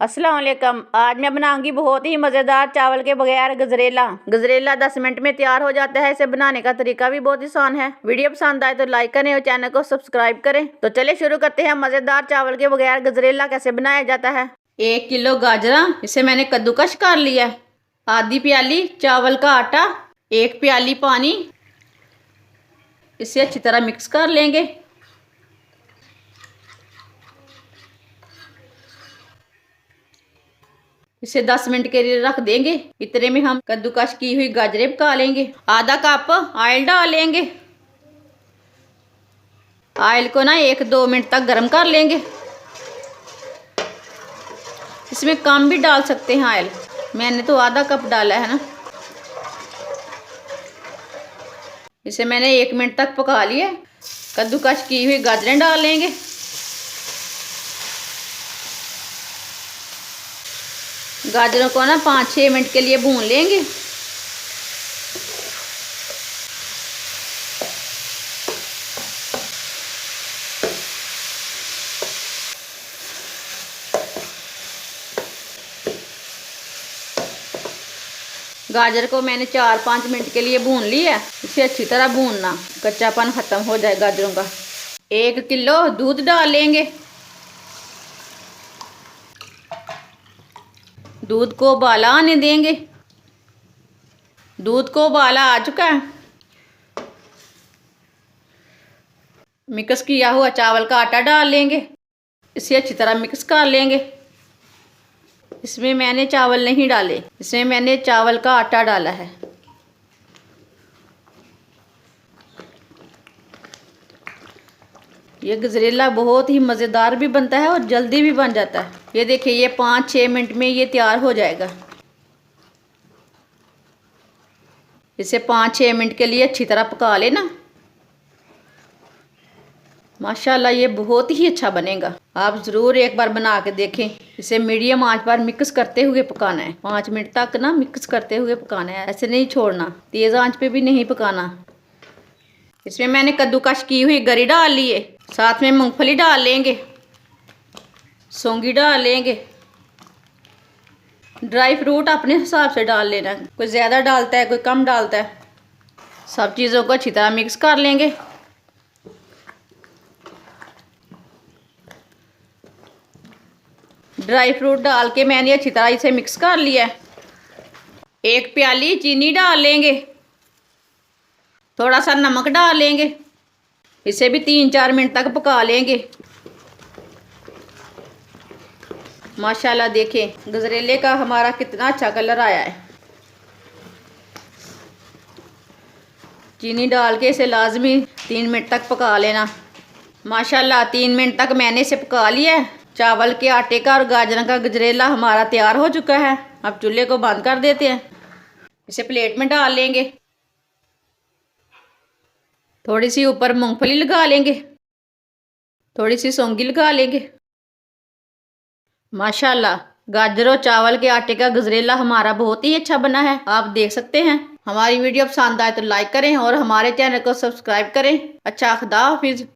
अस्सलाम वालेकुम। आज मैं बनाऊंगी बहुत ही मज़ेदार चावल के बगैर गजरेला। गजरेला 10 मिनट में तैयार हो जाता है। इसे बनाने का तरीका भी बहुत आसान है। वीडियो पसंद आए तो लाइक करें और चैनल को सब्सक्राइब करें। तो चलिए शुरू करते हैं। मज़ेदार चावल के बगैर गजरेला कैसे बनाया जाता है। 1 किलो गाजरा, इसे मैंने कद्दूकश कर लिया है। आधी प्याली चावल का आटा, 1 प्याली पानी, इसे अच्छी तरह मिक्स कर लेंगे। इसे 10 मिनट के लिए रख देंगे। इतने में हम कद्दूकश की हुई गाजरें पका लेंगे। आधा कप ऑयल डालेंगे। ऑयल को ना 1-2 मिनट तक गर्म कर लेंगे। इसमें कम भी डाल सकते हैं ऑयल, मैंने तो आधा कप डाला है ना। इसे मैंने 1 मिनट तक पका लिया। कद्दूकश की हुई गाजरें डाल लेंगे। गाजरों को ना 5-6 मिनट के लिए भून लेंगे। गाजर को मैंने 4-5 मिनट के लिए भून लिया। इसे अच्छी तरह भूनना, कच्चापन खत्म हो जाए गाजरों का। 1 किलो दूध डाल लेंगे। दूध को उबाला आने देंगे। दूध को उबाला आ चुका है। मिक्स किया हुआ चावल का आटा डाल लेंगे। इसे अच्छी तरह मिक्स कर लेंगे। इसमें मैंने चावल नहीं डाले, इसमें मैंने चावल का आटा डाला है। ये गजरेला बहुत ही मज़ेदार भी बनता है और जल्दी भी बन जाता है। ये देखिए, ये 5-6 मिनट में ये तैयार हो जाएगा। इसे 5-6 मिनट के लिए अच्छी तरह पका लेना। माशाल्लाह ये बहुत ही अच्छा बनेगा। आप ज़रूर एक बार बना के देखें। इसे मीडियम आंच पर मिक्स करते हुए पकाना है। 5 मिनट तक ना मिक्स करते हुए पकाना है, ऐसे नहीं छोड़ना। तेज़ आंच पे भी नहीं पकाना। इसमें मैंने कद्दूकश की हुई गरी डाल ली है। साथ में मूंगफली डाल लेंगे, सौंगी डाल लेंगे। ड्राई फ्रूट अपने हिसाब से डाल लेना, कोई ज़्यादा डालता है कोई कम डालता है। सब चीज़ों को अच्छी तरह मिक्स कर लेंगे। ड्राई फ्रूट डाल के मैंने अच्छी तरह इसे मिक्स कर लिया है। 1 प्याली चीनी डाल लेंगे। थोड़ा सा नमक डाल लेंगे। इसे भी 3-4 मिनट तक पका लेंगे। माशाल्लाह देखें गजरेले का हमारा कितना अच्छा कलर आया है। चीनी डाल के इसे लाजमी 3 मिनट तक पका लेना। माशाल्लाह 3 मिनट तक मैंने इसे पका लिया है। चावल के आटे का और गाजर का गजरेला हमारा तैयार हो चुका है। अब चूल्हे को बंद कर देते हैं। इसे प्लेट में डाल लेंगे। थोड़ी सी ऊपर मूंगफली लगा लेंगे, थोड़ी सी सौंगी लगा लेंगे। माशाल्लाह गाजर और चावल के आटे का गजरेला हमारा बहुत ही अच्छा बना है। आप देख सकते हैं। हमारी वीडियो पसंद आए तो लाइक करें और हमारे चैनल को सब्सक्राइब करें। अच्छा, खुदा हाफिज।